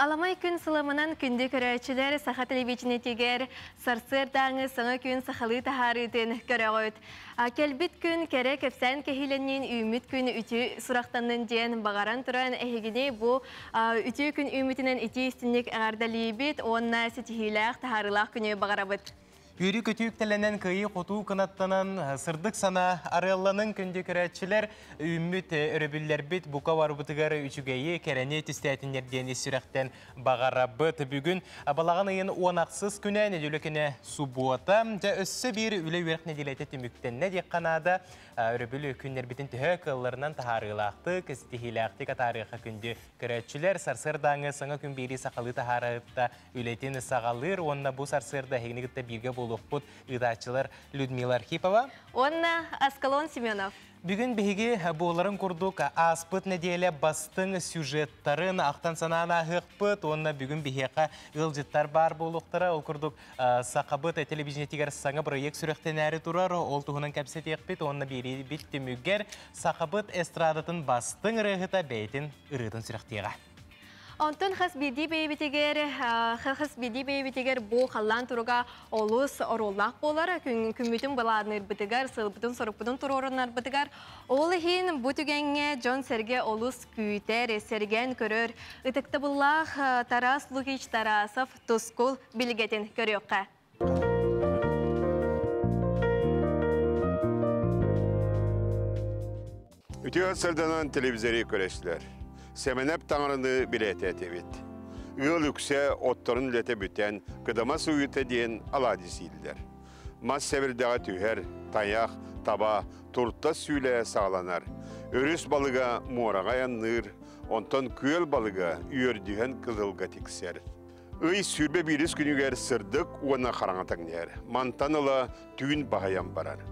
Аламай күн сыламынан күнді көрәчілер саха телевидениетегер сарсыр даңы саңа күн сахалы тахарытын көрәғыт. Келбит күн кәрі кәпсән кәхиленнен үміт күн үті сұрақтанын ден бағаран тұран әйгіне бұ үті күн үмітінен үті істінлік ағардалибет, онна сетихиләқ тахарылақ күні бағарабыт. Үйрі көтүйіктелінен күйі қоту қынаттанан сырдық сана арылланын күнді көрәтшілер үміт өрібілер біт бұқа варбытығар үчігейі кәрәне түстәтіндерден есіректен бағарабыт. Бүгін балаған үйін оңақсыз күні неделікіне суббота. Өссі бір үлі өріқ неделеті түміктен недек қанады өрібіл күнлер бітін түхі қылларынан тахарылақты, кістихилақты катарыға күнді көрәтшілер сарсырдаңы саңа күн бері сақалы тахарыqta үлетін сағалыр. Онна бұл сарсырда хегнігітті бірге Лухпут ыдачылар Людмила Архипова. Онна Аскалон Семенов. Бүгін бігі боларын күрдік аспыт неделе бастың сюжеттарын ақтан санана ғықпыт. Онна бүгін бігеға ғылжыттар бар болуқтары. Ол күрдік сақабыт телевизионетігер саңа проект сүректен әрі тұрар. Ол тұғынан кәпсет еқпет. Онна бері бітті мүгер сақабыт эстрадатын бастың рығыта бәйтін ұрытын сүректеға. Онтон хас биди бейбитегер бу халлан туруга олус ороллақ болар, күммүтін баларныр бітігер, сылбытын сорықпытын турорынар бітігер. Олы хин бұтүгенге Джон Серге олус күйтер, серген көрөр. Үтікті бұллақ Тарас Лукич Тарасов тұскул білгетін көріққа. Үтіғат сырданан телевизоры көрештілер. Семенеп таңырыны білеті әтебет. Үл үксе оттарын лете бүтен, кыдама суйыты дейін алади сейділер. Мас сәвірдіға түйер, таяқ, таба, туртта сүйле сағаланар. Өріс балыға муараға янныр, онтан күйел балыға үйердіген кызылға тексер. Үй сүрбе біріс күнігер сырдық уана қараңатаңнер. Мантаныла түйін бағаян барар.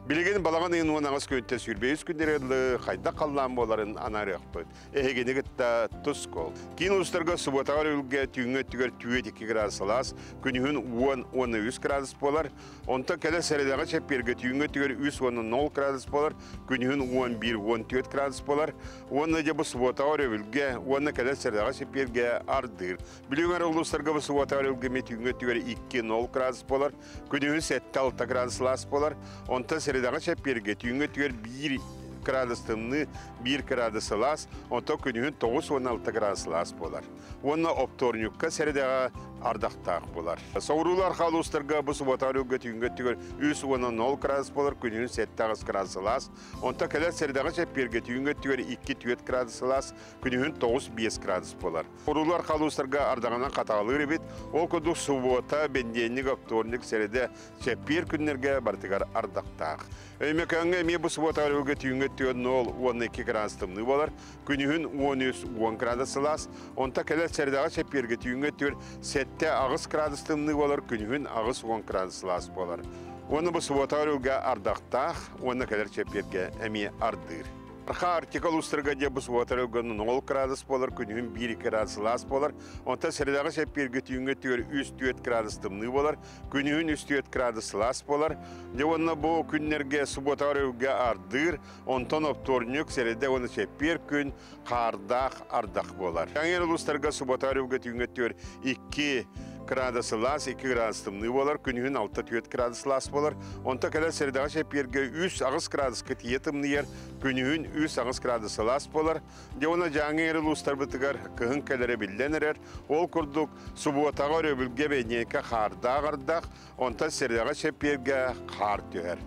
Білеген балаған ең оңағыз көнтті сүрбейіз күндерелі қайда қаллан боларын анары өкпіт. Әйгені күтті тұс қол. Кейін ұстарға сұботағар өлге түйінгі түгер түйет 2 градусалас, күнігін 10-13 градус болар. Онта кәлі сәредіға чәпперге түйінгі түгер 3-10-0 градус болар, күнігін 11-14 градус болар. Оны де бұл сұботағар өлге, оны кәлі сәредіға чәпперге ардыр. Білеген ұлыстарға бұл сұботағар өлге түйінгі түгер 2-0 градус болар, күнігін 7-6 градусалас болар. Онта сәредіға чәпперге түйінгі түгер 1 градустымны 1 градусалас, онта күнігін 9-16 градусалас болар. Оны опторнюкка сәредіға ардақтақ болар. Саурулар қалыстырға бұл сұботағар түйінгі түгер 3-10-0 градус болар, күнігін 7 градусалас. Онта кәлі сәредіға чәпперге түйінгі түгер 2-4 градусалас, күнігін 9-5 градус болар. Саурулар қалыстырға ардағынан қатағылыр ебет, ол күдік сұбота бенденік опторнюк сәреде чәппер күннерге бартығар ардақтақ. Өймекәңге ме бұл сұботағар түйінгі түгер 0-12 градустымны болар, күнігін 13-10 градусалас. Онта кәлі сәредіға чәпперге түйінгі түгер 7 ағыз градустымны болар, күнігін ағыз 10 градусалас болар. Оны бұл сұботағар ардақтақ, оны кәлер чәпперге әме ардыр. Арқа артикал ұстырға де бұл сұботағар 0 градус болар, күнігін 1 градусалас болар. Онта сәредіға чәпперге түйінгі түгер 3-4 градустымны болар, күнігін 3-4 градусалас болар. Де оны бұл күннерге сұботағар ардыр, онтан опторнюк сәреде оны чәппер күн қардақ ардақ болар. Жаңер ұлыстарға сұботағар түйінгі түгер 2 градусалас, 2 градустымны болар, күнігін 6-4 градусалас болар. Онта кәлі сәредіға чәпперге 3 ағыз градус кетиетімні ер, күнігін 3 ағыз градусалас болар. Де оны жаңер ұлыстар бұтығар кығын кәлері білденерер. Ол күрдік сұботағар өбілге бәйнеке қардақ-ардақ, онта сәредіға чәпперге қар түйер.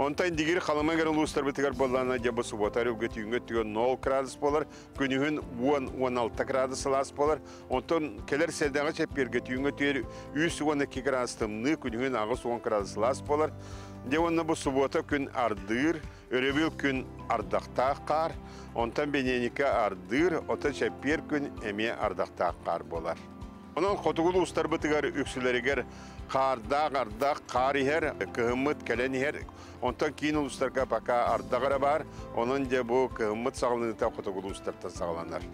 Онта индигер қалымай кәрін ұлыстар бұтығар болғана жабы сұботар өге түйінгі түген 0 градус болар, күнігін 10-16 градусалас болар. Онтан келер сәлдіға чәпперге түйінгі түйер 3-12 градустымны, күнігін ағыз 10 градусалас болар. Де оны бұл сұбота күн ардыр, өребіл күн ардақтақ қар, онтан бененике ардыр, ота чәппер күн әме ардақтақ қар болар. Онан қотығыл ұстар бұтығар үксілерігер қардақ қар ехер, кығымыт кәлен ехер, онтан кейін ұлыстарға бақа ардағыра бар, онын де бұл кығымыт сағылыныта қотығыл ұстарта сағыланар.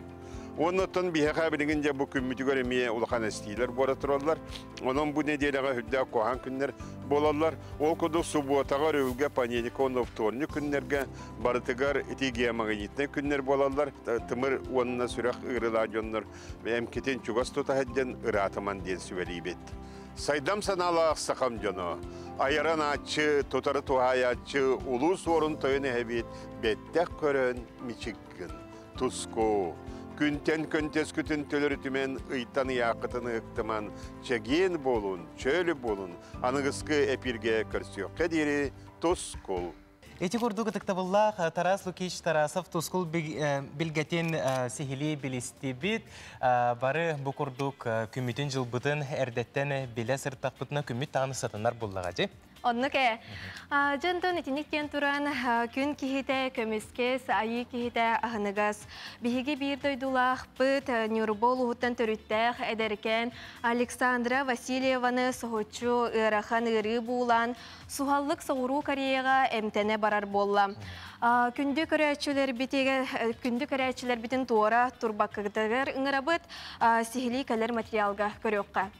Ondan bir hekabilince bu kümmütü göremeye ulakan estiler boratırlar. Onun bu nedeniyle hüdda kohan günler bolarlar. O kadar subotagar övge panelik onun vtorunu günlerge barıtıgar etigiye magitne günler bolarlar. Tımır onunla sürekh ırılajonlar ve emketin çugas tutahedden ırataman diye süvelibet. Saydam sanala sakam jano. Ayaran açı, tutarı tuhayatçı, ulus orun toyunu hebit, bettek körön miçikkin, tusko. Күнтен көнтес күтін төлірітімен ұйттаны яқытыны ұқтыман чәген болун, чөлі болун, анығысқы әпірге көрсіо. Қәдері тұскол. Эти курдук тактабыллах Тарас Лукич Тарасов тускул билгетин сихили билистибит бары бу курдук күмүтүн жылбытын эрдеттен биле сыртакпытына күмүт таны сатынар буллагажы. Оннуке, жантон итиниктен туран күн кихите көміскес, айы кихите ахынығас. Биһиги бир дойдулах быт Нюрбол ухуттан төрүттәх эдеркен Александра Васильеваны соғучу ырахан ыры булан сухаллык соғуру Кореяға эмтене барар болла. Күнді көрәчілер бітін туора турбаккыдығыр ыңырабыт сихили кәлер материалға көрөкқа.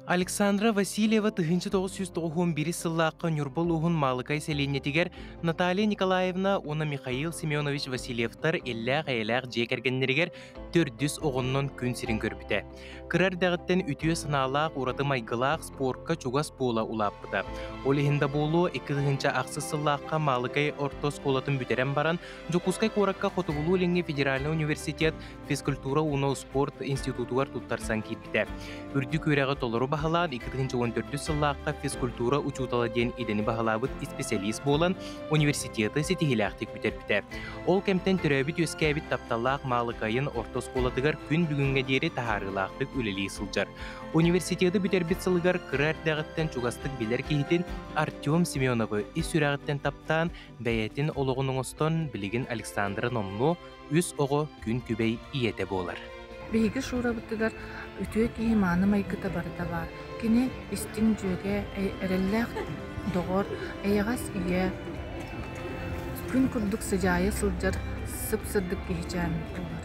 Александра Васильева 1991 сыллаққа Нюрбол уғын малықай селенетігер Наталья Николаевна оны Михаил Семенович Васильевтар элләғ-әйләғ жекергеннергер 400 оғынның күн сирин көрбіті. Кырар дағыттен үтіе сыналақ, ураты майгылақ, спортқа чугас бола улаппыда. Олихинда болу 2-ға ақсы сыллаққа малықай ортос қолатын бүтерен баран, Жокускай қораққа Хотубулу Ленге Федеральный университет физкультура уно спорт институтуар туттарсан кетті. Үрді көрәғі толыру бағалан 2014 сыллаққа физкультура учутала ден идені бағалабыт специалист болан университеті сетихилақтық бүтербіті. Ол кемтен түрәбіт өскәбіт тапталақ малықайын ортос қолатығар күн бүгінге дері тахарылақтық үлелей сылжар. Университеті бүтербіт сылығар кырар дағыттен чугастық білер кейтін Артем Семеновы ис сүрәғыттен таптан бәйетін олығының остон білігін Александра Номну үс оғы күн күбей иеті болар. Биһиги шура бытыгар үтүө киһи мааны майгыта барыта бар. Кини истин жөге эреллэх догор эягас ие күн курдук сыжайы сылжар сып-сырдык киһичаан болар.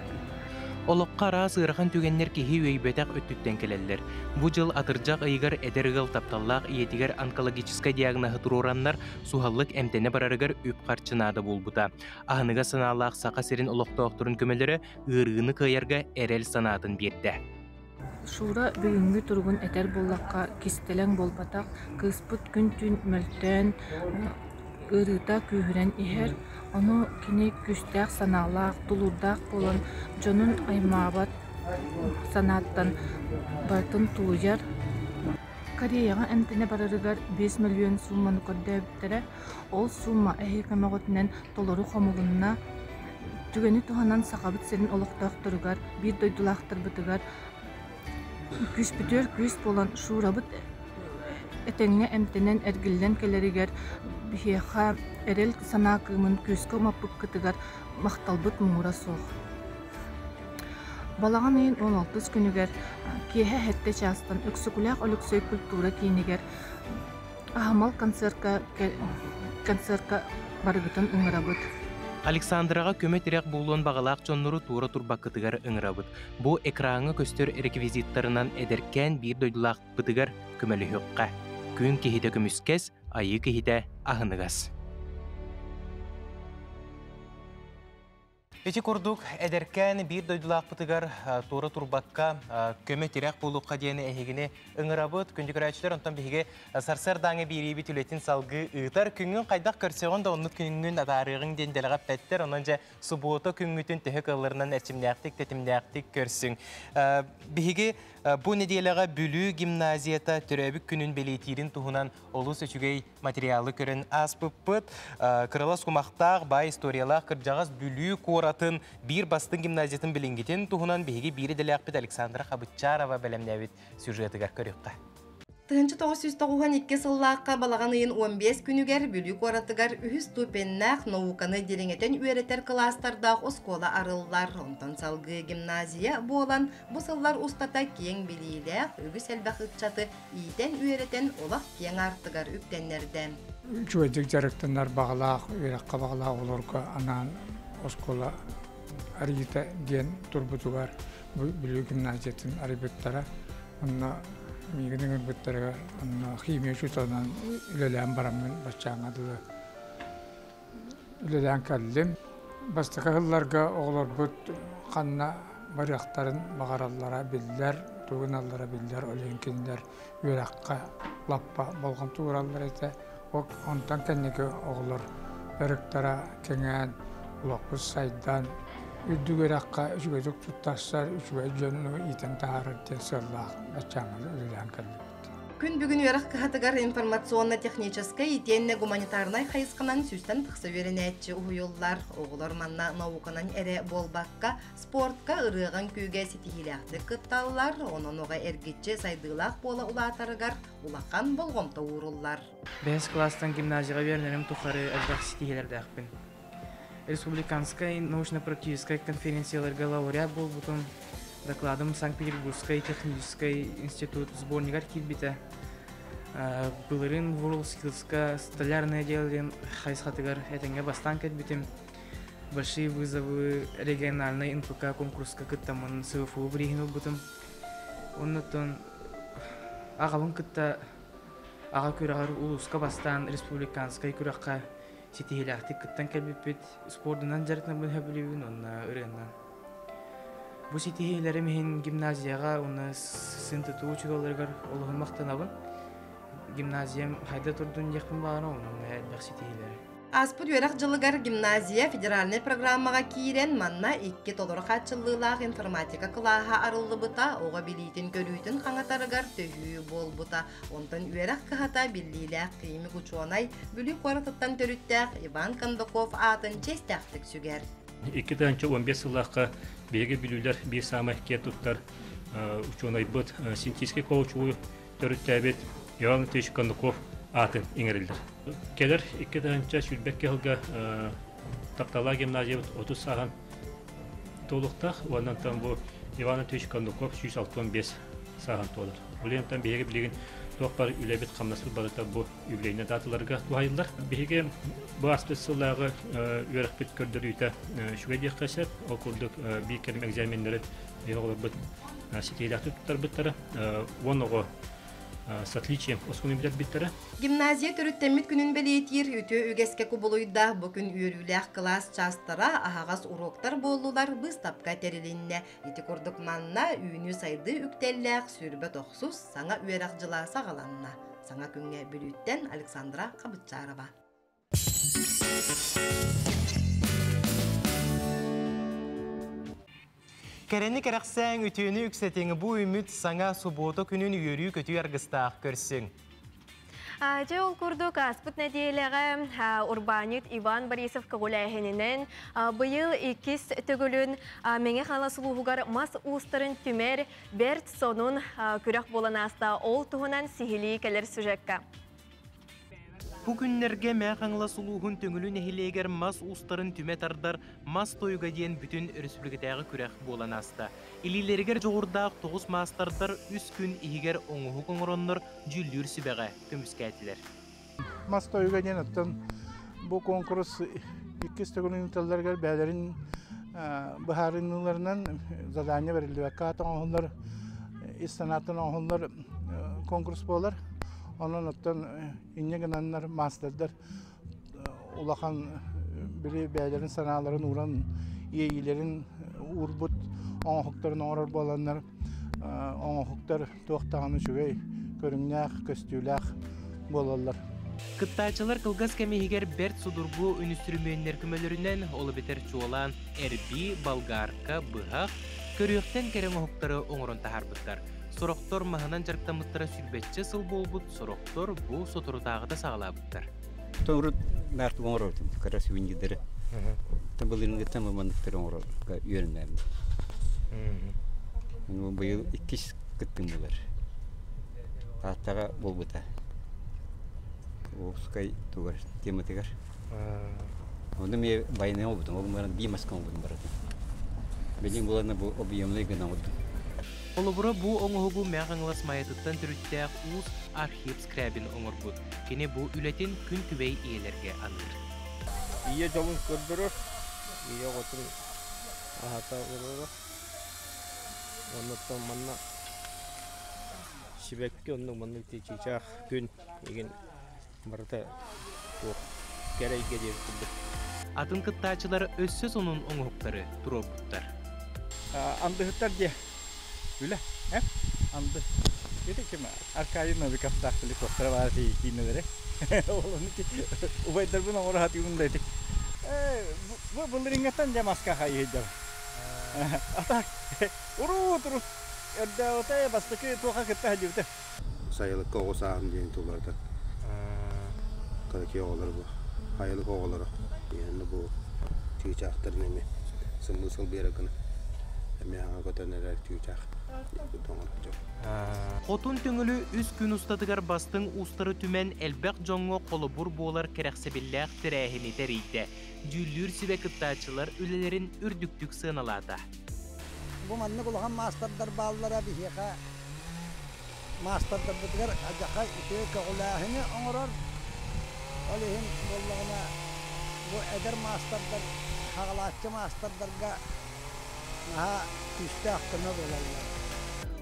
Олоққа рас ырхан түгеннер киһи өйбетақ өттүттен келелер. Бу жыл атыржақ ыйгар эдергыл тапталлақ иетигер онкологическая диагнозы турураннар сухаллык эмтене барарыгар үп қарчынады болбута. Ахыныга саналақ сақа серин олоқтоқтырын көмелері ырыгыны кыйарга эрел санатын берді. Шура бүгүнгү тургун этер боллакка кистелең болбатак кыспыт күн түн мөлтөн ырыта күйрен ихер onu kini küstək sanalaq, tulurdaq bolan jonun aymabad sanattan batın tuğjar. Koreyaga entene bararıgar 5 milyon summanı koddebitere, ol summa ehikamagotinnen toluru xomulunna tügeni tuhanan saqabıt serin oloqtaqtırıgar, bir doydulaqtır bıtıgar. Küspütör küs bolan şurabıt etenge emtenen ergillen keleriger biheha erel sanakımın küskö mapık kıtıgar maqtalbıt muğra soğ. Balağan ayın 16 günüger kihe hette çastan öksükulaq olüksöy kultura kiyiniger ahamal konserka barıgıtın ıngırabıt. Александраға көмет ирек болуын бағалақ жонныру тура турбақ кытыгар ыңырабыт. Бу экраңы көстер реквизиттарынан эдеркен бір дойдулақ бытыгар көмелі хөққа. Күн кехиде көміскес, айы кехиде ахыныгас. Эти курдук эдеркен бір дойдулақ бытыгар тура турбаққа көмет ирек болуққа дейіні әйгіне ыңырабыт. Күнді көрәчілер онтан бейге сарсардаңы бір ебі түлетін салғы ұйтар. Күнген қайдақ көрсеғын да онлық күнген адарығын денделіға пәттер. Онанжа субуота күнгітін түхі қылырынан әрчімнәқтік, тәтімнәқтік көрсің. Бейге bu nedelege bülü gimnaziyata türebük günün belirtirin tuhunan olus öçügey materyali körün aspıpıt. Kıralas kumaqtaq, bay istoriyalar kırcağız bülü koratın bir bastın gimnaziyatın bilingitin tuhunan bihigi biri deliyakbet Aleksandra Xabıtçarova belemnevit süjetigar körüqqa. 1992 сыллаққа балаған айын 15 күнігер бүлік ораtıgar үхіс тупеннақ науканы делеңетен үйретер кластардақ оскола арыллар. Онтан салғы гимназия болан бұл сыллар устата кең білейләқ үгіс әлбәқ ұтчаты ийтен үйретен олақ кең артыгар үктенлерден. Чуэдік жарықтанар бағалақ, үйраққа бағалақ оларға анан oskola arita diyen turbutugar Bülü gimnaziyatın aribetlara onna miginin aribetlara onna kimya şutadan ilerleyen baramın başçağına da ilerleyen kallim. Bastıkı hıllarga oğlar büt kanna barıqtarın mağarallara bildiler, tuğunallara bildiler, ölenkinler, yürekka, lappa, bolğun tuğrallar ete, ondan kendiki oğlar barıqtara kengen, ulaqbız saydan, üddü yürekka, üçügecek tuttaşlar, üçügecek iten taharar diye sığırlaq, başçağımızı ölen kallim. Күн бүгін өріқ қығатығар информационно-техническай итенне гуманитарнай қайысқынан сүстен тұқсы веренетчі ұйылар. Оғылар манна науканан әрі болбаққа, спортқа ұрығын күйге сетихиләқті қытталылар, оның оға әргетчі сайдылақ бола ұлатарығар, ұлақан болғымта ұғырылар. Бәс класстан гимназияға вернерім тұқары әжбақ сетихилерді әқпін. Республиканскай научно-практическай конференцияларға лауреат бол бұтын докладом Санкт-Петербургской технической институт сборникар килбите. Былырын Ворскилска столярное делен хайсхатыгар этенге бастан кетбитим. Большие вызовы региональной НПК конкурска кыттамын СФУ бригинул бутым. Оннотон агалын кытта ага күрагар улуска бастан республиканскай күракка сетихилахты кыттан келбиппит спортунан жарытна бун хөбүлүбүн онна ырыгынан. Бу сетихилери мен гимназияга уны сынтытуу учураларга олугун мактанабын. Гимназиям хайда турдун жакын багана онун элбек сетихилери. Аспыр өрәк жылыгар гимназия федеральный программаға киирен манна 2 толоры қатчылылақ информатика кылаға арылы бұта, оға билейтін көрүйтін қаңатарығар төхі бол бұта. Онтан өрәк қығата біллиләқ қиымы күчуанай бүлі қорытыттан төріттәқ Иван Кондаков атын честәқтік сүгер. 2-15 сылаққа беге білулер бір самай кетуттар учуанай бұд синтейский коучуы төріттәбет Иван Кондаков атын иңерилдер. Келер 2-нче сүлбекке хылга Таптала гимназия 30 саган толуктак, ондан тан бу Иван Кондаков 165 саган толur. Булентан беге билеген топар үлебет камнасы барыта бу үлейне даталарга туайылдар. Беге бу аспецсыллагы өрөкбет көрдөрүйтө шуга диккасет, окулдук бир келим экзамендери йогулуп бут сетейлактар буттары, оного с отличием оскуны билет биттері. Гимназия төріттемет күнін білетер, үті үгеске күбілуйда бүкін үйріләқ класс частара ағағас уроктар болулар біз тапқа терілінне. Еті көрдік манна үйіні сайды үктелләқ сүрбі тоқсус саңа үйерақ жыла сағаланна. Саңа күнге бүліттен Александра Қабытчарова. Керені керақсаң үтіні үксетеңі бұ үміт саңа субботы күнін үйірі көті арғыстақ көрсің. Же ол күрдік аспыт нәдейлігі Урбанит Иван Борисов көгіләйхенінен бұйыл 2 төгілін мәңе қала сұлуғығар мас ұстырын түмер бәрт сонын күрек болан аста ол тұғынан сихили кәлер сүжекка. Бу күннерге мәқаңла сұлуғын төңілін әхілегер мас ұстарын түметардар мас тойға дейін бүтін республикатағы күрек болан аста. Илилергер жоғырдақ 9 мастардар үс күн игер оңығы қоңыронлар жүлдер сүбәға көміскәтілер. Мас тойға дейін аттан бұл конкурс 2 стөгілін талдарғар бәлерін бұхарыныларынан задания берілді. Катын оңғылар, истанатын оңғылар конкурс болар. Onun ötten innegenanlar masterlar ulakan biri beylerin sanaların uğran iyilerin urbut onhukların orar bolanlar onhuklar tohtağını şüvey körüngnək köstüylək bolarlar. Kıttayçılar kılgaz kemehiger bert sudurgu ünüstürümenler kümelerinden olu biter çoğulan erbi, balgarka, bıhaq, körüyökten keren onhukları oңырын taharbıtlar. Soroktor mahınan jarıktamıtlara sülbetçe sıl bolbut, soroktor bu soturutağıda da sağlabıtlar. Toğrut nartı oңырылдым, karası üngidері. Табылырынғы тамамандықтары оңырылға үйерінлерді. Бұйыл 2 күттің болар. Аттаға болбыта. Оғысқай туғар, тематығар. Оны мен байына олбыдым, оғымларын беймасқан олбыдым барады. Белен боларына бұл объемлы ғына олбыдым. Олыбыра bu оңығу мәғаңлас майатыттан түріттәк ұз архив скрябин оңырбуд. Кене bu ületен күн түбей иелерге аныр. Ие жолын көрдірір, iya gotun ahata uroro onnoton manna şibekki onun manna tiçiçak gün igen barata bu gerek gelir kullu Atın kıttaçıları özsüz onun oңuqtары turobuttar. Andıhıttar diye. Öyle. Hep andı. Dedi ki arkayına bir kaptak helikopter var diye kinlere. Oğlum ki ubaydır bunu oraya atıyordum dedi. Bu bunları ingatan camaska hayır jam. Atak. Urut. Ada otaya bastaki tuha kita hajute. Sayılık oğusağım diyen tuğlarda. Kadaki oğulları bu. Hayırlık oğulları. Yani bu tüyçaktır nemi. Sımısıl bir yakını. Hem yağa kotan neler tüyçak. Хотун төңөлү үс күн устатыгар бастың устары түмен элбек жоңго колобур болар керексебилләк тирәһини тәрийде. Жүллүр сибе кыттачылар үлелерин үрдүктүк сыналата. Bu manны кулган мастердар баллара бихека мастердар бутгар ажака ите кагулаһыны оңорор. Олеһин боллагына бу эдер мастердар хагалатчы мастердарга ха күстә хакына булалар.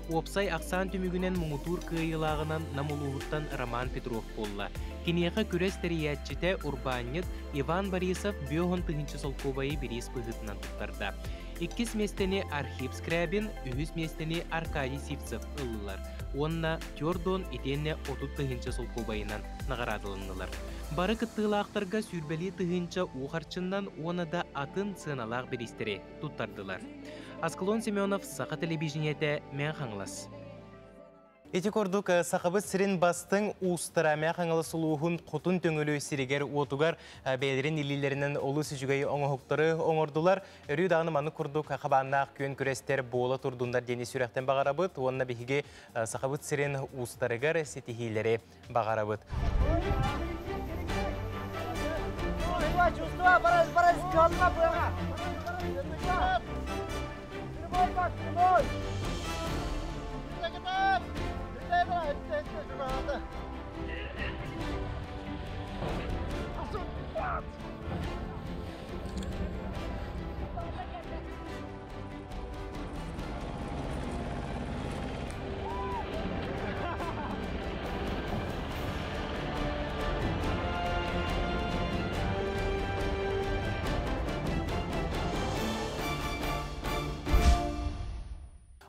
Опсай Аксан түмүгүнен муңутур кыйылагынан намулуһуттан Роман Петров болла. Кинеха күрес терияатчите урбанет Иван Борисов бөһөн тыгынчы солкобайы бирис пыгытынан туттарда. Иккис местени Архип Скрябин, үһүс местени Аркадий Сивцев ыллар. Онна Тёрдон итенне 30 тыгынчы солкобайынан нагарадылыннылар. Бары кыттыылаактарга сүрбели тыгынча ухарчындан оны да атын сыналаак биристери туттардылар. Аскалон Семенов, Саха телевидениете, мен хаңлас. Эти кордук сахабы сирин бастың устара мен хаңлас улуғын қотын төңілі сиригер отугар бәлерін илилерінен олы сүжігей оңығықтары оңырдылар. Өрі дағыны маны кордук қабаннақ күйен күрестер бола турдундар дені сүрәқтен бағарабыт. Онына бігіге сахабы сирин устарыгар сетихилері бағарабыт. Bak,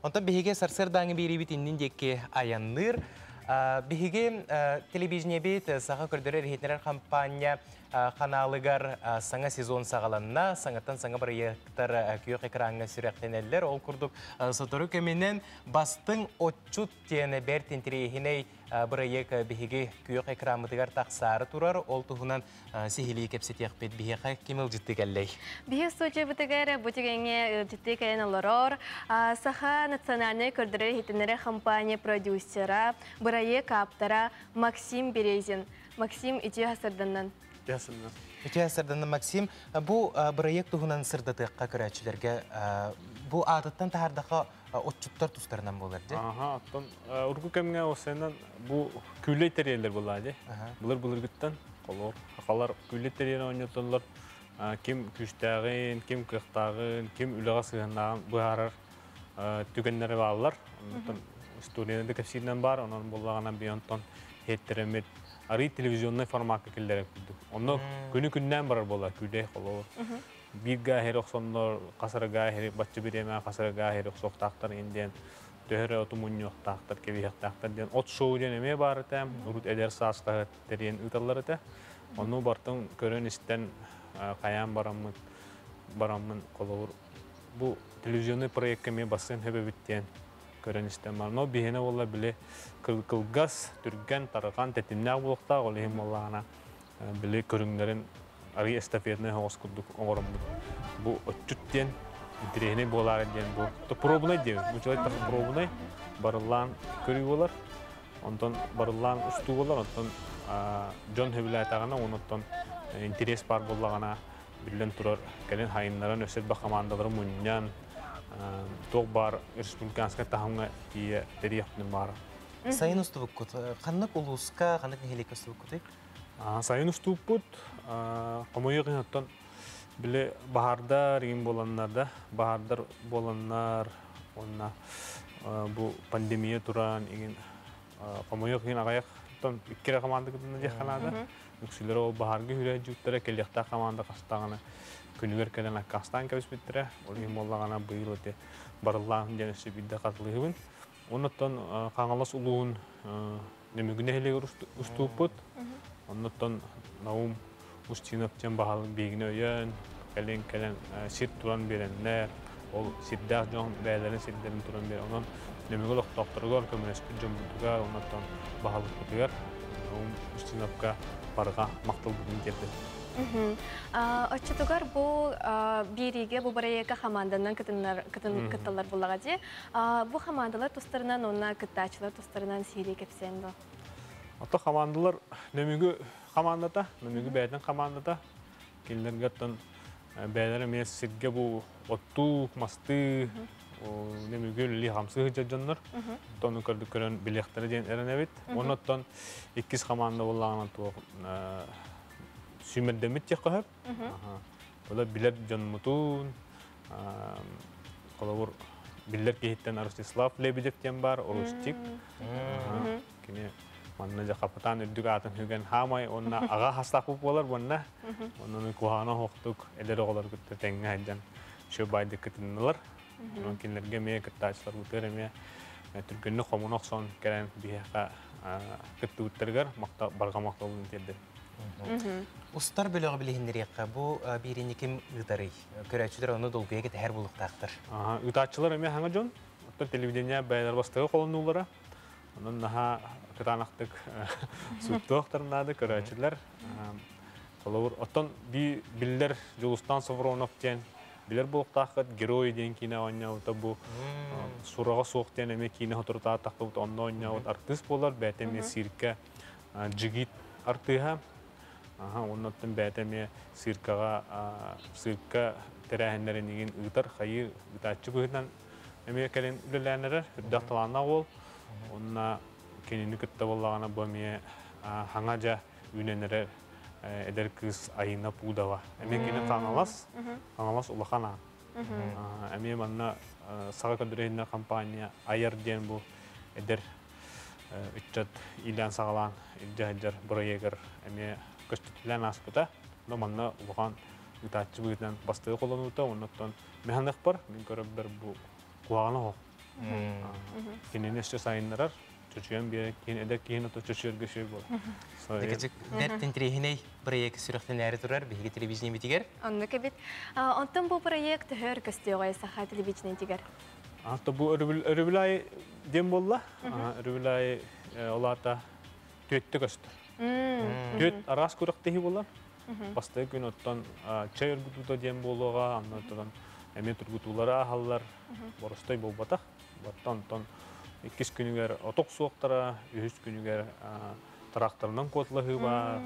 Ondan bihiге сарсырдаңы бері бітінден деке аянныр. Биһиге телевидение бит саха көрдөрөр хетнер компания каналыгар саңа сезон сагаланна саңаттан саңа бір ектар күйөк экранга сүрөктенелер ол курдук сотору кеменен бастың отчут тиене бертин тирехиней бір ек биһиге күйөк экрамытыгар таксары турар ол туһунан сихили кепсетек бит биһиге кимил життигеллей биһи сочи бутыгар бутыгене життиген олорор саха национальный көрдөрөр хетнер компания продюсера Проект аптара Максим Березин. Максим ити хасырданнан. Ясыннан. Ити хасырданнан Максим. Бу проект туһунан сырдатыкка көрәчләргә бу адаттан тахардака отчуттар тустарынан булар ди. Аха, аттан ургу кемгә осеннан бу күлле терелер булады. Булар гыттан колор, акалар күлле терелер ойноталар. Ким күчтәген, ким кыктагын, ким үләгә сыгыннан бу харар түгеннәре баллар. Студияда кәсиннән бар, онан буллаганнан бионтон хеттеремет ари телевизионный форматка килдереп килдик. Онно күнү-күннән бар була, күдә холо. Биргә херек соннор, касарга херек батчы биреме, касарга херек соктактар инден, төһөрө отумуньяктактар, кебияктактар ден от шоу ден эме бар тем, урут эдер саска терен уталлар та. Онно бартын көрөн истен каян барамын колор. Бу телевизионный проектке ме басын хөбөбүттен көрөнүстен бар. Но бихене болла биле кылгас түргән тарган тетиннә булыкта олыһым боллана биле көрүңнәрен ари эстафетны хос курдук оңорымды. Бу отчуттен интерене болар ден бу. То пробный ден. Бу человек так пробный барлан көрү болар. Онтон барлан усту болар. Онтон Джон Хевлайтагана онтон интерес бар боллагана билен турар. Келен хайыннарын өсөт ба командалары муньян тоқ бар республиканская таханга тие терияхтын бар. Сайын устубуккут, қаннак улуска, қаннак нехелек устубуккут? Сайын устубуккут, комойығын оттан Bile bahardar in bolanlarda, bahardar bolanlar onna bu pandemiya turan ingin kamoyok ingin agayak ton ikkere komanda gidin diye kanada. Yüksüler o bahargı hüre jutlara kelekta komanda kastağına günüger kelen akastan kabis bittire. Oli mollagana bıyıl öte barıllan jenesi bidde katılığın. Ondan kangalas uluğun nemügüne hele ustuput. Ondan naum ustinapcan bahal bilgine öyen. Kelen sit turan berenler. O sitdah jong beylerin sitlerin turan beren. Ondan nemügülük doktorlar kömüreskü jombutuga ondan bahal kutugar. Ustinapka barga maqtal bugün geldi. Açıtıgar bu birige bu barayaka hamandandan kıtalar bulagadı. Bu hamandalar tostarından onna kıtaçlar tostarından sihiri kepsendo. Ata hamandalar nemügü hamandata, nemügü beyden hamandata. Killer gattan beyler mes sirge bu ottu mastı o nemügü li hamsı hıcajanlar. Tonu kardıkların bilekleri den erenevit. Ondan ikiz hamanda bollağına tuğ Sümer demit ya kahep. Ola bilet canmutun. Kalau bilet kehitten Arostislav Lebedev yang bar Orostik. Kini mana Jakarta itu atau juga hamai onna agak hasta populer mana. Onna kuhana hoktuk edero kalau kita tengah jan coba deketin neler. Mungkin lagi me ketajlar buter me. Turkiyane komunok son keren biha ketutergar makta barga makta ulun tiada. Устар бөлөг билиһиндерияққа бу бирини ким ыдарый. Көрәчүләр аны долгуя кет һәр булыктактыр. Ытачылар эме хаңа жон. Отто телевидение байлар бастыгы колунуулара. Анан наха кытанактык суттоктарнады көрәчүләр. Колор оттон би биллер Жулустан Савронов ден билер булыктакыт герой ден кино ойнау бу сурага соктен эме кино хотурта тактып онно ойнау артист болар бәтеме сирке жигит артыга. Ondan bətəmə sirka tərəhinlərin igen ıtar xayır ıtaçı bıhdan əməyə kələn ülələnərər hüddaqtalanaq ol. Onna kenini kıtta bollağına bəməyə hanaca ünənərər edər kız ayına pudava. Əməyə kenen qangalas ulaqana. Əməyə manna sağa kadırəhində kampanya ayar diyen bu edər ütçat ilan sağalan ilcahıcar buraya əməyə Köstütülen aspıda, no manna ulan utaçı bugün bastığı kullanıldı, ondan mekanik var, min görüber bu kulağına o. Kinin işte sayınlar, çocuğun bir kin eder kin o çocuğun geçiyor bu. Dikecek dertin trihine proje sürekli nerede durar, bir televizyon bitiger. Anne kebit, ondan bu proje her köstüğe saha televizyon bitiger. Hatta bu örübilay dem bolla, örübilay olata tüyette köstü. Düt aras kuraktehi bolar. Bastığı gün ottan çay örgütüde diyen boluğa anlatılan emin turgutulara hallar borustay bolbatak. Battan ikiz günüger otok soğuktara, 3 günüger traktörden kodlahı var.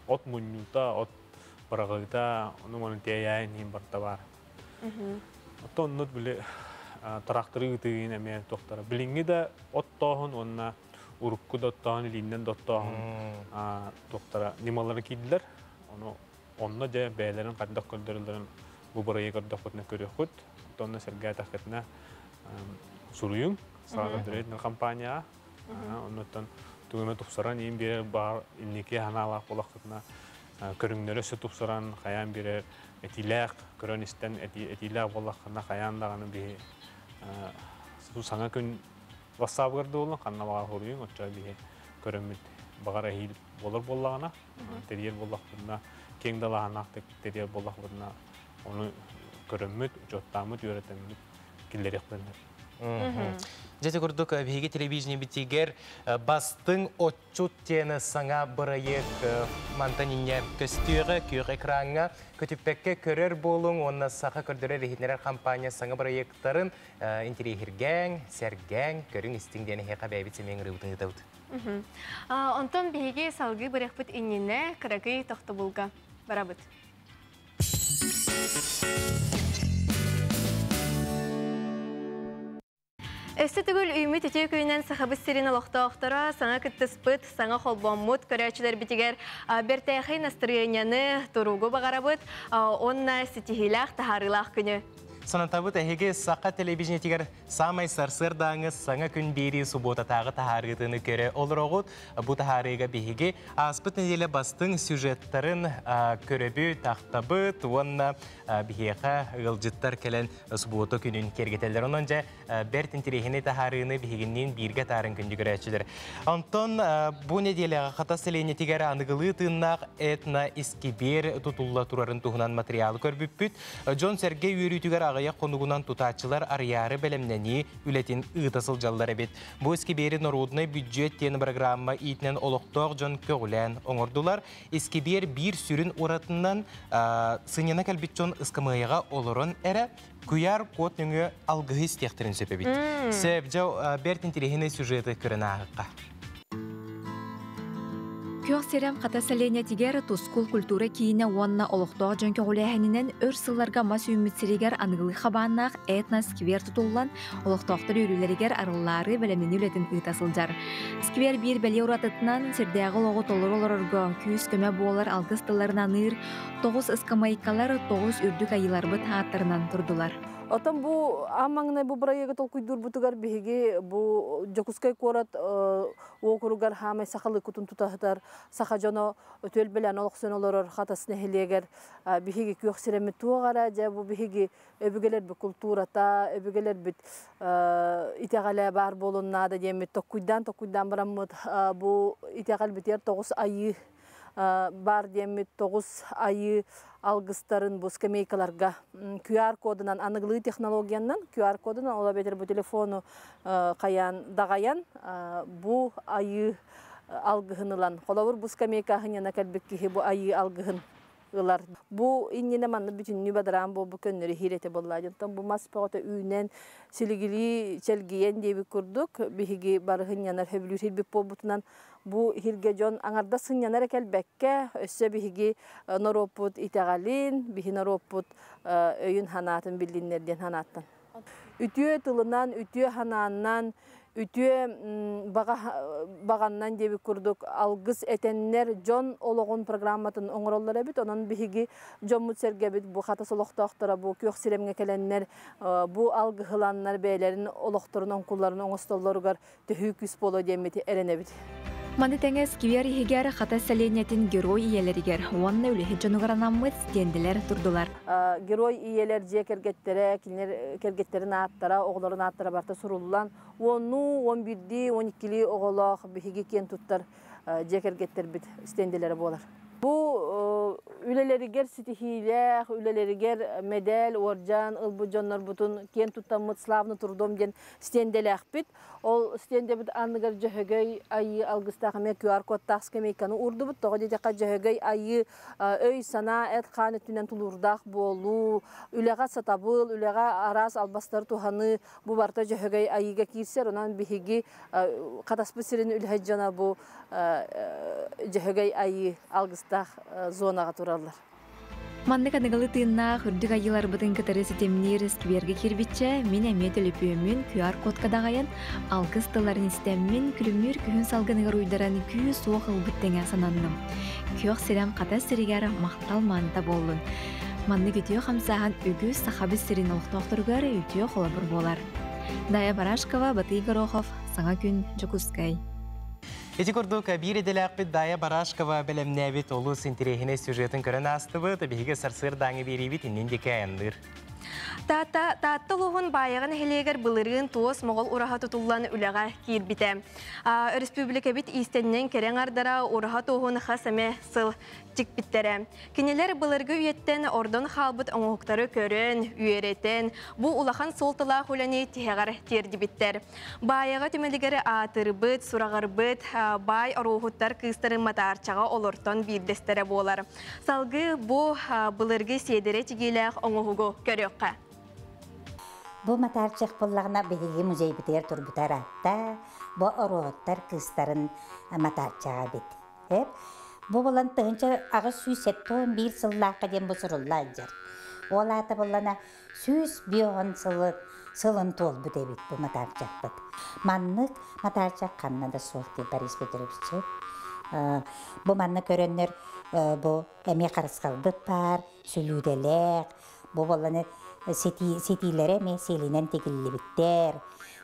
Ot munyuta, ot baragıta, onu manın teyayın him barta var. Ottan not bile traktörü gıtığın emin toktara. Bilingi de ot tohun onna Urukku dottağın ilinden dottağın doktora nimaları kiydiler. Onunla da beylerin kaddak köldürülerin bu buraya kaddak kötüne körüyor kut. Onunla sergaya takıtına suruyum. Sağda düreydin kampanya. Ondan tüyüme tupsaran iyi bir bar ilniki hanala kulaklıkına körünleri süt tupsaran kayan bir etilak, körünisten etilak kulaklıkına kayan dağını bir sana gün WhatsApp gardı olan kanna bağa horuyun oçay bir körümüt bagara hil bolar bollağına teriyer bollaqlarına keng dalağanaqtık teriyer bollaqlarına onu körümüt jottamıt yöretemüt killeri qılınır. Jete kurduk bihigi televizyon bitiger bastın otçut tiyene sana bırayık mantaninye köstüğe kür ekranına kötüpekke körer bolun onna sağa kördürer rehinler kampanya sana bırayıkların interihirgen, sergen, körün istingdeni heka bebit semen rıvtını davut. Ondan bihigi salgı bırakpıt inine kıragı toxtu bulga. Barabıt. Өсті түгіл үймі тете күйінен сақабыз сирин олықтауқтара, саңа күттіспіт, саңа холбоммут, көрәчілер бітігер бертәйхей настроенияны тұруғы бағарабыт, онна сетихилақ тахарылақ күні. Санатабыт әхеге саққа телевизион тегер самай сарсыр даңыз саңа күн бері суббота тағы тахарғытыны көрі олыр оғыт. Бұ тахарыға бейге аспыт неделі бастың сюжеттарын көребі тақтабыт, онна бейге ғылжыттар кәлін суббота күнін кергетелер. Онын жа бәртін терехіне тахарыны бейгеннен бірге тарын күнді көрәчілер. Антон, бұ неделі қата селене тегер анығылы тыңнақ этна искибер тұтулла тұрарын тұғынан материалы көрбіппіт. Джон Сергей үйрітігер ағая қонуғынан тұтатшылар арыяры бәлемнені үлетін ұйтасыл жаллар әбет. Бұ Искибері Норудны бюджет тені программа итінен олықтоқ жон көгілен оңырдылар. Искибер бір сүрін оратынан сынена кәлбет жон ұскамайыға олырын әрі күяр код нүңі алғығы стектерін сөпе бет. Сөп жау бәртін терехіне сюжеті көрін ағыққа. Күйіқ серем қата сәлейне тегер тұскул культура кейіне уанна олықтоға жөнке ғолайханинен өр сылларға мас үймітсерегер анығылы қабаннақ этна сквер тұтулан олықтоқтар үйрілерігер арыллары бәлемнені үлетін ұйтасылжар. Сквер бір бәле ұратытынан сердегі лоғы толыр олырырға күйіс көмә болар алғыз тыларынан ыр, 9 ысқамайкалар 9 үрдік айыларбы тааттарынан тұрдылар. Отан бу амаңна бу проект толкуйдур бутугар биһиги бу жокускай корат окуругар хамай сахалы кутун тутахтар саха жоно өтөл белән олоксон олорор хатасны хелегер биһиги күйөк сиреме тугара жа бу биһиги өбүгелер бу культурата өбүгелер бит итегале бар болунна да демет токуйдан барамыт бу итегал битер 9 айы бар демет 9 айы алгыстарын бу скамейкаларга QR кодынан аныглы технологиянан QR кодынан ола бетер бу телефону каян дагаян бу айы алгыһынылан холовур бу скамейка хыняна калбекки бу айы алгыһын ылар бу иннене манны бүтүн нибадрам бу көннөрү хирете болла жантан бу маспагыта үйнен силигили челгиен деби курдук биһиги барыһынянар хөбүлүр хилбеп болбутунан бу хирге жон аңарда сынянар келбекке өссө биһиги норопут итагалин биһи норопут өйүн ханатын билдиннерден ханаттан үтүө тылынан үтүө ханааннан үтүө баганнан деби курдук алгыс этеннер жон ологон программатын оңороллар эбит онон биһиги жоммут сергебит бу хата солохтоохтора бу күйөк сиремге келеннер бу алгыһыланнар бээлерин олохторун оңкулларын оңостоллоругар төһүү күс боло демити эренебит. Манды тәңес кивер хигер хата сәленетин герой иелеригер уанна үлеһи жонугаранаммыт стенделер турдулар. Герой иелер же кергеттере, кинер кергеттерин аттара, оглорун аттара барта суруллан 10-11 12 оголох биһиги кен туттар же кергеттер бит стенделери болар. Бу үлелеригер ситихилех, үлелеригер медаль, оржан, ылбу жоннор бутун кен туттамыт славны турдом ден стенделех бит. Ол стенде бит анныгар жөһөгөй айы алгыстагы QR код таскемейканы урду бут тога жака жөһөгөй айы өй сана эт ханетинен тулурдак болу, үлега сатабыл, үлега арас албастар туханы бу барта жөһөгөй айыга кирсер онан биһиги катаспы сирин үлһәҗҗана бу жөһөгөй айы алгыстак зонага тураллар. Манны каныгалы тыынна хүрдүк айылар бытын кытары сетемнер скверге кирбитче мен эмет өлөпүөмүн QR код кадагаян алгыс тыларын истеммин күлүмүр күһүн салгыныгар уйдаран күү суох ылбыттеңе сананным. Күйөк сирем ката сиригер мактал манта болдун. Манны күтүө хамсахан үгүс сахабы сирин олуктоохторугар үтүө холобур болар. Дая Барашкова, Батый Горохов, Саңа күн, Жокускай. Эти курдук бири делякпит Дая Барашкова белемнебит олус интерехине сюжетін көрін астыбы, табиге сарсыр даңы беребит иннен деке айындыр. Татты луғын байығын хелегер бұлырығын туос моғол ұраға тұтылан үліға кейірбіті. Республика бит истеннен керен ардара ұраға туғын қасаме сыл жікбіттері. Кенелер бұлырғы үйеттен ордон қалбыт оңуқтары көрін, үйеретін, бұл улахан солтыла құланы тегар терді біттер. Байыға түмелігері атырбыт, сұрағырбыт, бай оруғыттар кыстары матарчаға олыртон бірдестері болар. Салғы бұл бұлырғы седері тегелек оңуғығы көріққа. Бу матарчык буллагына биһиги музей битер турбутар атта, бу ороттар кыстарын матарчага бит. Бу болан тынча агыс сүйсеттон бир сыллакка дем бусурулла жар. Ол ата болана сүйс бион сылы сылын толбут эбит бу матарчакпыт. Маннык матарчак каннада солти Борис Петрович. Бу манны көрөннөр бу эме карыскалбыт бар, сүлүүделек, бу боланы сетилере меселинен тегиллибиттер,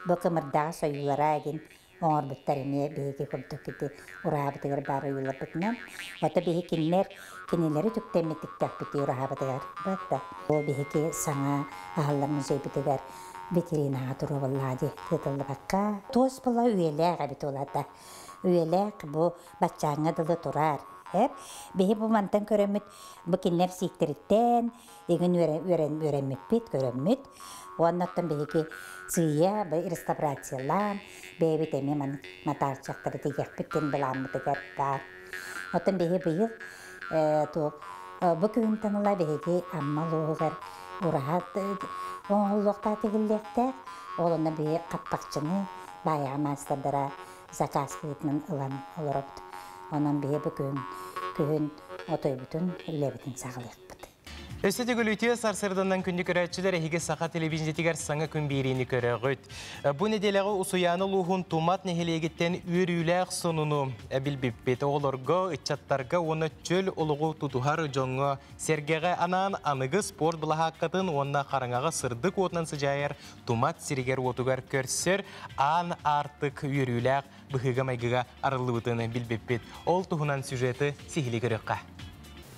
бу кымырдага союлара ген оңорбуттар эме беги курдук кити урабытыгар бары юларбытынан. Ота беги кинелери түктеметтиктакпыты урабытыгар. Бата бу беги саңа ахаллар музейбытыгар ветеринатуру боллади тытылыбакка. Тос бола үйелек абит олата. Үйелек бу бачаңа дылы турар. Беги бу мантан көрөмүт, бу кинлер сиктериттен, еген өренмит бит көрөмүт. Оннаттан беги сыя, реставрациялан, беги теме матарчактары тегекпиттен биламытыгар бар. Оттан беги быйыл, бу күнтаныла беги аммалугар урахат оңолуқта тегіллектер, олына беги каппакчыны баяға мастардара заказ кылытынан ылан олорот. Онан беги бу күн отойбутун үлебитин сағылықпыт. Өсті гүлүтие сарсырданнан күнді көрәтшілер әйге сақа телевизиятигер саңа күн бейрейні көрәғыт. Бұ неделяғы ұсуяны луғын тумат нехелегеттен үйрүйләқ сонуну білбіппет оларға, үтчаттарға оны чөл олығы тұтухар жоңы сергеға анан анығы спорт бұла хаққатын онына қараңаға сырдық отынан сыжайыр тумат сиригер отугар көрсір ан артық үйрүйләқ бұхыға майгыға арылы бұтыны білбіппет. Ол тұхынан сюжеті сихілі көріққа.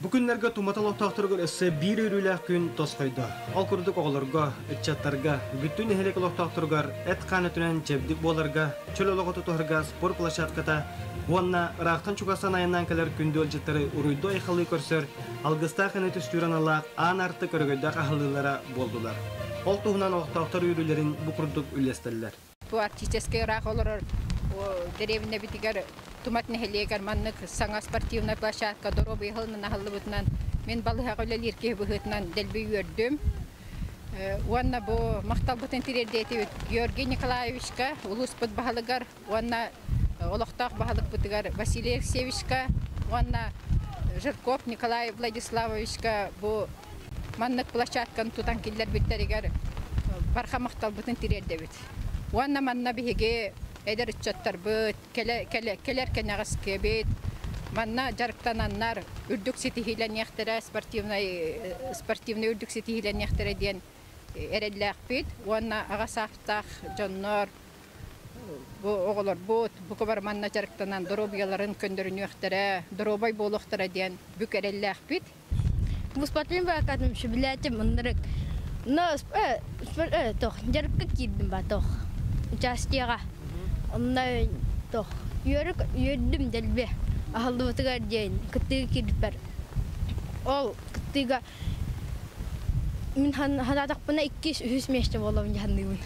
Бүгінлерге туматалық тақтырғыр әсі бір үйріләк күн тосқайды. Ал күрдік оғыларға, әтчаттарға, бүттін әхелек олық тақтырғыр, әт қанетінен жебдік боларға, чөл олығы тұтығырға спорт площадката, онна ұрақтан чуғасан айынан кәлер күнді өлжеттері ұруйды айқалы көрсір, алғыста қанет үстірен алақ, ан арты көрігойдақ ақылылары болдылар. Ол тұғынан олық тақтыр үйрілерін бұл күрдік үлестелілер. Бұл артистеске ұрақ олар деревіне бітігер тумат нехелегер маннык саңа спортивная площадка дорога йылны нахылыбытынан мен балыга өлелерке быгытынан делби үрдүм. Уанна бу мактал бутен тирердети Георгий Николаевичка улуспут баһалыгар, уанна олохтак баһалык бутыгар Василий Алексеевичка, уанна Жирков Николай Владиславовичка бу маннык площадканы тутан киллер биттеригер барха мактал бутен тирердебит. Уанна манна биге эдер чаттар быт келер кенагас кебет манна жарктананнар үрдүк сетихилен яхтара спортивный үрдүк сетихилен яхтара ден эредлек бит уанна агасафтах жоннор бу оголор бут бу кабар манна жарктанан доробияларын көндөрүнү яхтара доробай болохтара ден бүк эреллек бит бу спортивный бакатым шүбиләтим мындырык но тох жаркка кидим ба тох участияга ондай тох йөрдүм делбе ахалды бутыгар дейин кыттыгы кирипер ол кыттыга мен ханатакпына 200 меште болом жандыбын.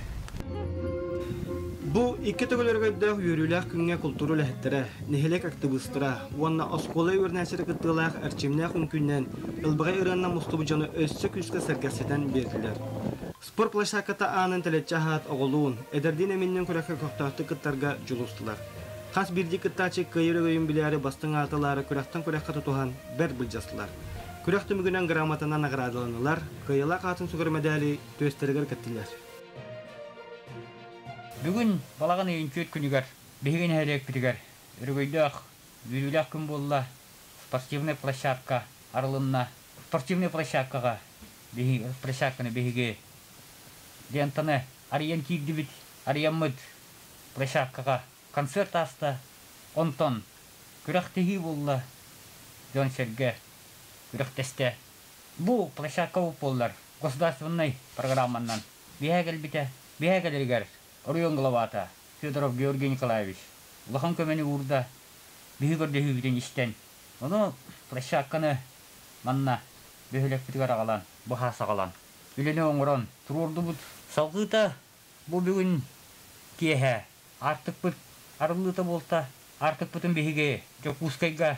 Бу икки төгөлөргөдө үйрүләк күнгө культура лехтере нехелек активисттара уанна осколы өрнәсәре кыттылак арчимнак күннән ылбыга ыранна мустубу жаны өссө күскә сәргәсәдән бердиләр. Спорт площадката анын телечахат оголуун эдердин эминнен көрәккә коктакты кыттарга жулустылар. Кас бирди кыттачы кыйры өйүн биләре бастың аталары көрәктән көрәккә тутуган бер билҗаслар. Көрәктә мүгүнән грамотаны наградаланалар, кыйла катын сугыр медали төстергер кеттиләр. Бүгін балаған үйінчөт күнігер, бейген әлек бітігер, үргөйдіқ, үйрілік күн болла, спортивный площадка арылынна, спортивный площадкаға, площадканы бейге, дентаны ариян кейді біт, ариян мұд площадкаға концерт аста, онтон, күрақтегі болла, жон серге, күрақтесте. Бұл площадка өп боллар, государственный программаннан, бейгел біте, бейгелергер, Орион Главата, Федоров Георгий Николаевич. Лахан көмені урда, бейгерде хүйгіден іштен. Оны площадканы манна бейгелек бітігер ағалан, бұха сағалан. Үлене оңыран, тұрорды бұд. Салғыта бұл бүгін кеге, артық бұд, арылыта болта, артық бұдын бейге, жоқ ұскайға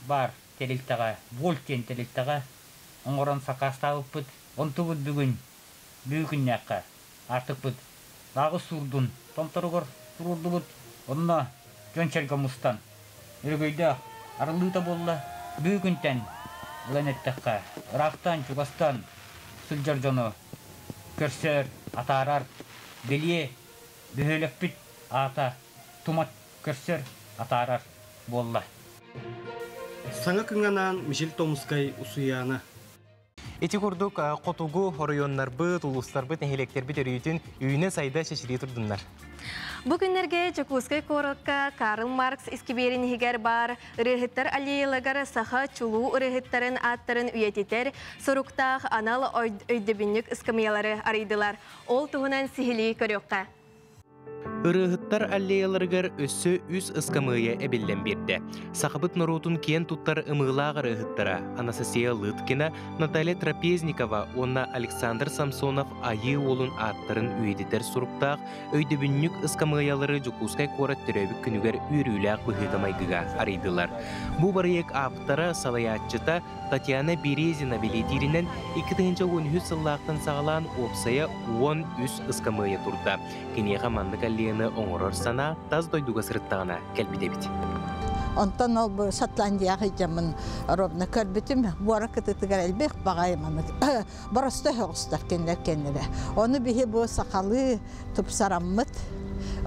бар телектаға, волтен телектаға, оңыран сақастағы бұд, онты бұд бүгін, бүгін нәққа, артық бұд. Дағы сурдун, томторугор турурду бут, онна жончерга мустан. Үргөйдө арылыта болла, бүгүнтен ленеттекка, Ирактан, Чугастан, Сылжар жону, көрсөр, атарар, Белие бөһөлөкпүт ата тумат көрсөр атарар болла. Саңа күнгенан Мишель Томускай усуяна. Эти курдук котугу районнарбы, тулустарбы, нехелектербы төрүйтүн үйүнө сайда шешили турдунар. Бу күннерге Жокускай коротка Карл Маркс искиберин хигер бар, ырыхыттар аллеялагар саха чулуу ырыхыттарын аттарын үйетитер, соруктах анал өйдөбүннүк ыскамыялары арыйдылар. Ол туһунан сихили көрөкка. Ырыхыттар аллеяларыгар өссө үс ыскамыя эбеллен берді. Сақыбыт норутун кен туттар ымылаға ырыхыттара Анастасия Лыткина, Наталья Трапезникова, онна Александр Самсонов айы олын аттарын үйедетер суруптақ, өйдөбүннүк ыскамыялары Жокускай корат төрөбүк күнүгер үйрүләк быхыгамайгыга арыйдылар. Бу барыек аптара салаятчыта Татьяна Березина билетиринен 2013 сыллақтан сағалан опсая 10 үс ыскамыя турда. Кенеға мандык аллеяны оңорор сана таз дойдуга сырыттағына кәлбедебит. Онтан ол Шотландияға жамын ровна көрбітім, буара кытытыгар әлбек бағайыманы. Барасты хоғыстар кенлер. Оны бейі бұл сақалы тұпсараммыт,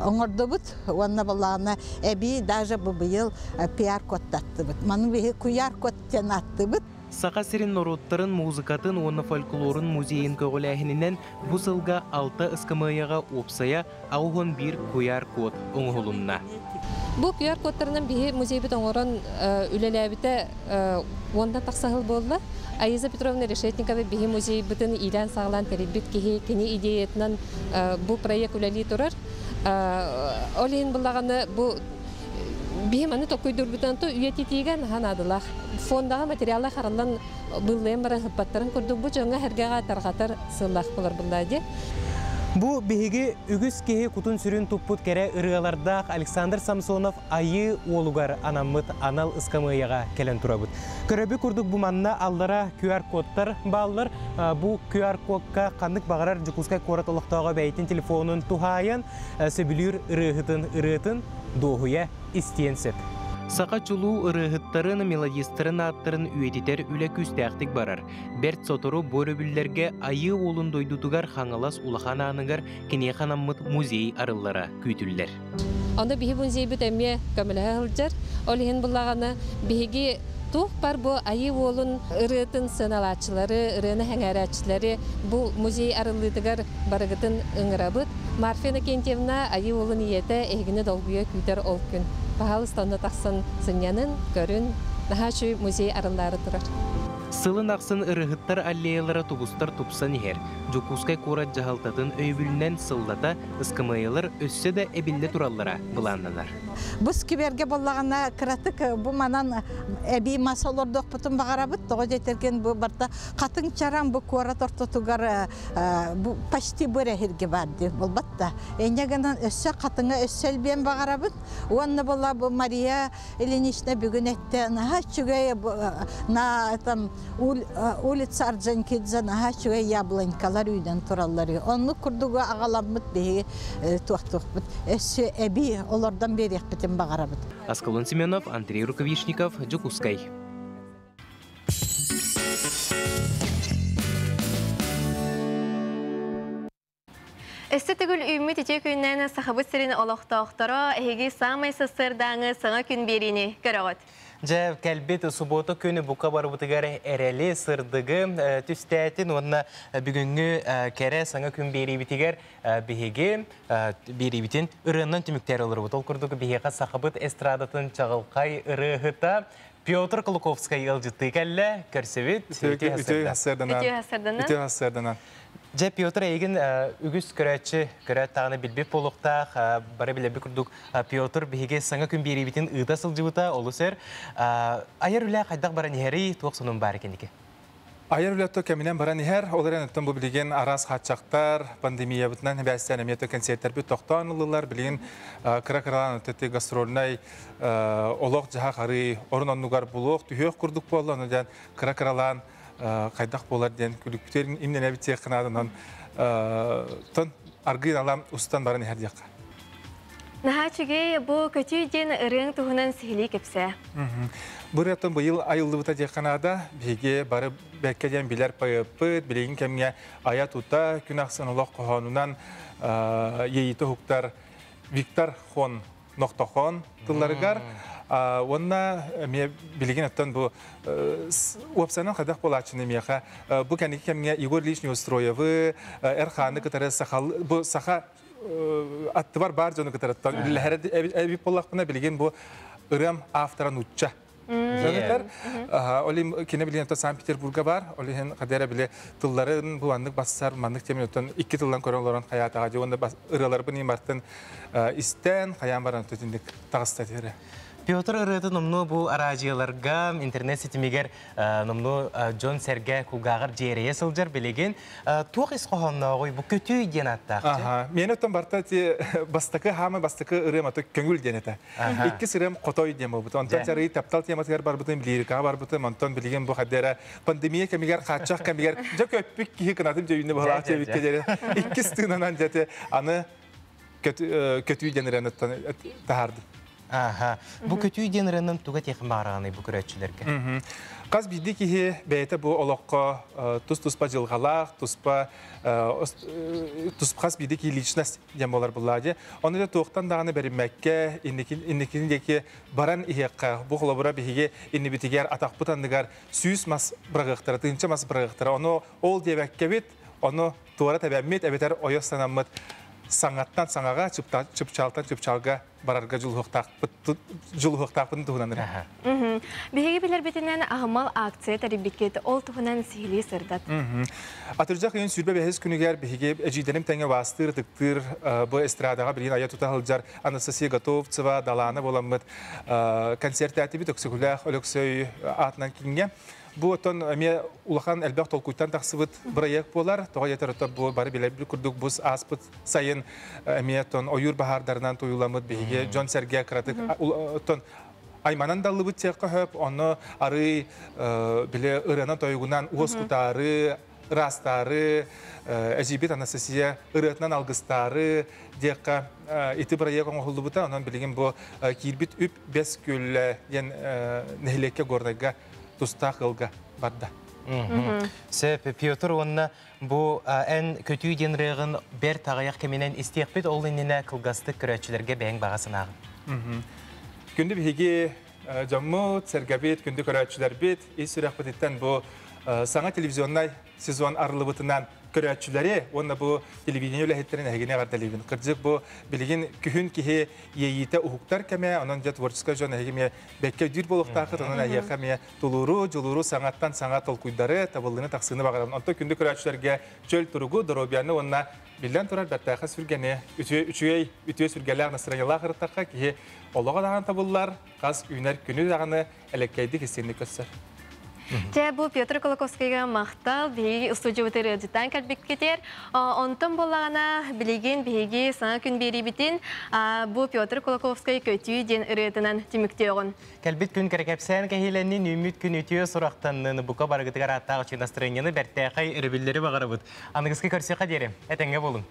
оңырды бұд, онына балағына әбей даже бұл бұйыл пиар коттатты бұд. Маның бейі куяр коттен атты бұд. Сақа сирин нороттарын музыкатын, оны фольклорын музейін көгіләхінінен бұ сылға 6 ыскамыяға опсая ауғын бір куяр код оңғылынна. Бұл куяр кодтарынан бейі музейбіт оңырын үлеләбіті ондан тақсағыл болды. Айза Петровна Решетникова бейі музейбітін илән сағылан тәрелбіт кені идеятынан бұл проект үләлі тұрар. Олейін бұлағаны бұл бейім аны тоқойдыр бұтанты үйететеген ғанадылақ. Фондағы материалы қаралан бұллайын бары ғыппаттарын көрдік. Бұл жоңға әргеға тарғатар сыллақ болар бұлдайды. Бу биһиги үгүс кеһи кутун сүрүн туппут кере ырыалардах Александр Самсонов айы олугар анаммыт анал ыскамыяга келен турабыт. Көрөбү курдук бу манна аллара QR кодтар баалар. Бу QR кодка кандык багарар Жокускай корат олоктоого бәйтин телефонун тухайын сөбүлүр ырыытын доохуя истиенсеп. Сақа чулуу ырыхыттарын мелодисттарын аттарын үйетитер үлі күстәқтік барар. Берт сотору бөрөбүллерге айы олын дойдутугар хаңалас улахан анығар кене ханаммыт музей арыллара күйтүллер. Онда бихи музей бүт әме көмілі ғылжар. Олығын бұлағаны бихиги тух бар бу айы олын ырыытын сыналатчылары, ырыны хәңәрәтчілері бұл музей арыллытыгар барығытын ыңырабыт. Марфена Кентьевна айы олын иеті әйгіні долгуя күйтер ол күн. Пахалы стонда тақсын сынянын, көрін, нахачу музей арылары тұрар. Сылын ақсын ырыхыттар аллеялары тугустар тупсан ихер. Жокускай корат жағалтатын өйбілінен сыллата ыскамыялар өссе де әбілі тураллара бұланнанар. Бұс кеберге болағына кіратық бұ манан әбей масалордық бұтын бағарабыт. Тоғы жетерген бұ барда қатын чаран бұ корат ортотугар пашти бір әхерге барды. Бұл батта. Әнегінен өссе қатыңа өсселбен бағарабыт. Онны бола бұ Мария Ильинична бүгін әтті. Наға чүгей улица Орджоникидзе наға чүгей яблонькалар үйден тураллары. Онны күрдігі ағаламыт бейі туақтуқпыт. Өссе әбей олардан берек бітін бағарабыт. Аскалон Семенов, Андрей Рукавишников, Жокускай. Эстетигül үміт ете күннен сақабыт сірін олықтауқтары әйгі самай сыстырдаңы саңа күн беріне көріғыт. Жа кәлбет суббота күні бұқа бар бұтығар әрәлі сырдығы түстәтін, онына бүгінгі кәрі саңа күн беребітігер бігеге беребітін ұрыннан түміктер олыр бұт. Ол күрдігі бігеға сақабыт эстрадатын чағылқай ұрығыта Петр Колуковскай елжітті кәлі көрсевет үті хасырдынан. Жа Петр егін үгіз көрәтші көрәт тағыны білбеп болуқтақ, бары білебі күрдік Петр біге саңа күн беребетін ұйда сылжығыта олы сөр. Айыр үлі қайдақ бара нехері туақ сонын бар екендікі? Айыр үлі кәмінен бара нехер, оларын өттен бұл білген арас қатшақтар, пандемия бұтынан бәстен әметі концерттер бүт тоқтан ұлылар, білген қыра-қыралан өтті гастрольнай олық жаға қары орын оннығар бұлық, түйек күрдік болы, оныдан қыра-қыралан қайдақ болар ден күліктерін имнен әбітсе қынадынан тон арғын алам ұстан барын әрдеққа. Нахачыгей бу көтүй ден ырың туһунан сихили кепсе. Бу реттен быйыл айыллыбыта деканада биге бары бәккәдән биләр пayıpпыт, билеген кемгә ая тута күн аксынлык коханунан ейите хуктар Виктор Хон ноктохон тылларыгар онна ме билеген аттан бу опсанан хадак болачыны меха бу кәнеке кемгә Игорь Лишний устроевы Эрханы кытары сахал бу саха аттыбар бар жоны кытараттан үлләһәре әби поллакына билеген бу ырам авторан учча. Занятар олим кине билген то Санкт-Петербурга бар, олин кадәре биле тылларын бу аннык бассар маннык теминотон 2 тылдан көрәләрен хаятага җонда ыралар бу нимартын истен хаям баран төтиндик тагыстатыра. Петр ырыты номну бу аражыларга интернет сетимигер номну Джон Серге кулгагыр жерее сылжар билеген тук исхонна гой бу көтүй денатта. Аха, мен өтөн барта ти бастакы хамы бастакы ырым аты көңүл денете. Икки сырым котой дем бу. Онтан чары таптал тематыр бар бутын лирика бар бутын монтон билеген бу хадера пандемия кемигер качак кемигер жөкөппик ки кынатым жөйүнө бала чебиккедер. Икки стынанан жете аны көтүй денерен тахарды. Aha. Bu kötü denirinin tuga tekin bağırağını bu küretçilerge. Qaz bildi ki beyte bu oloqqa tuspa jılğalaq, tuspa qaz bildi ki lichnas demolar buladı. Onu da toqtan dağını berinmekke, innekindeki baran iheqqa, bu xolabura bihige inni bitiger ataq butandıgar süyüs mas bırağıqtara, tınca mas bırağıqtara. Onu ol devekke bit, onu tuara təbəmmit, əbətər oya sanamıt sanattan sanağa çıpçaltan çıpçalga bararga julhuqtaqpın tuğunanır. Bihegi bilir bitinden ahmal aksiya taribikket ol tuğunan sihili sırdat. Atırcaq yön sürbe behez günüger bihegi ejidenim tenge bastır tıktır bu estradağa bilin aya tutahılcar Anastasiya Gatovtseva dalana bolamıt konsertati bit öksükülaq ölöksöy atnan kinge. Bu oton me ulahan elbaq tolkuytan taqsıbıt proyekt bolar. Toğa yeter oton bu bari bile bir kurduk buz aspıt sayın me oton oyur bahardarından toyulamıt bihige John Sergey kratık oton aymanan dallıbıt teqqa höp onu arı bile ırana toygunan uos kutarı rastары, әжибет Анастасия ырытынан алгыстары деққа ити проект оңғылды бұта, онан білген бұл кирбит үп бес көлі ен нәхілекке горнайға тустақ ылға барды. Сөп, Петр, онына бұл ән көтүй деніріғін бер тағаяқ кеменен істеқпет ол еніне қылғасты күрәтшілерге бәң бағасын ағын. Күнді бігі жаммут, сәргәбет, күнді күрәтшілер бет, ес-сүрәқ бітеттен бұл саңа телевизионнай сезон арылыбытынан көрәтшілері, онна бұл телевидение өләхеттерін әгене ғардалевін. Қырдық бұл білген күхін кеге ейіті ұхуқтар кәме, онын жа творческая жон әгеме бәкке дүр болуқтақыт, онын әге қәме тұлуру, жылуру саңаттан саңат олқуйдары табылдыны тақсыны бағарабын. Онта күнді көрәтшілерге чөл тұруғы, дұробияны онна білден тұрар бәртәқі сүргені, үтіе сүргелер насыранелақ ғырттаққа кеге олыға даған табылылар, қаз үйнер күні дағаны әлеккейді кесенді көссір. Те бу Петр Колоковскийга мақтал биги студия өтері житан кәлбек кетер. Онтын болағана білеген биги саңа күн бері бітін бу Петр Колоковский көтүй ден үретінен түміктеуғын. Кәлбет күн кәрекәпсән кәхиленнен үміт күн өтіе сұрақтанын бұқа барғытығар аттағы үшін настроенені бәрттәқай үрібілдері бағары бұд. Аныңызғы көрсеқа дерем. Әтәңге болың.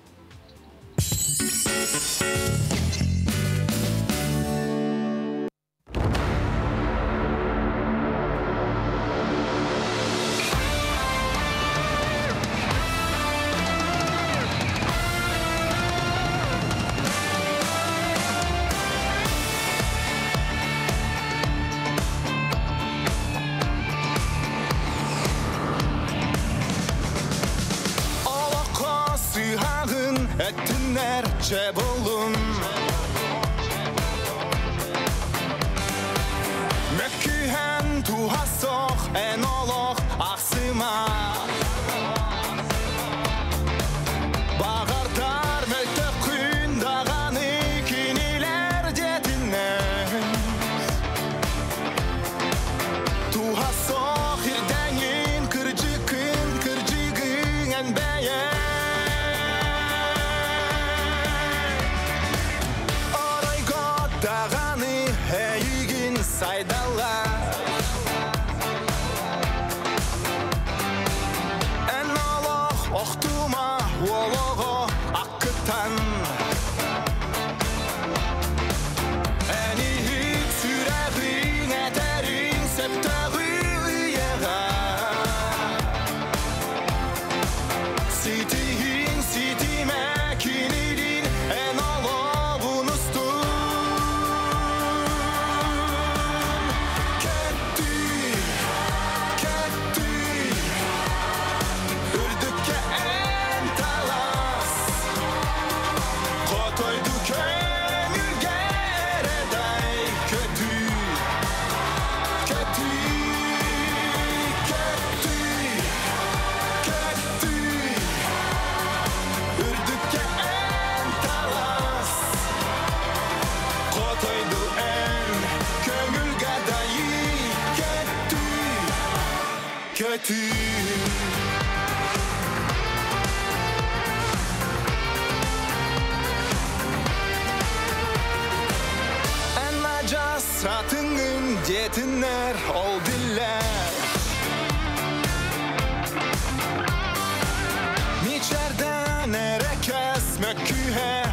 Çebolun Mekkihen tuhasok en olok aksıma Bağırtar meltekün dağanı kiniler dedinle Tuhasok irdenin kırcıkın en beyen Dağanı heygin saydalar En Allah oxtuma oloğu akkıtan Sitihin sitime kinilin en alavun ustun. Ketti, ketti, ürdükçe en talas. Kotoydu kömür gereday kötü, kötü, kötü, kötü. Ürdükçe en talas. Kotoydu en kömür gadayı kötü, kötü. Satının yetinler ol diller. Miçerden ere kesmek kühe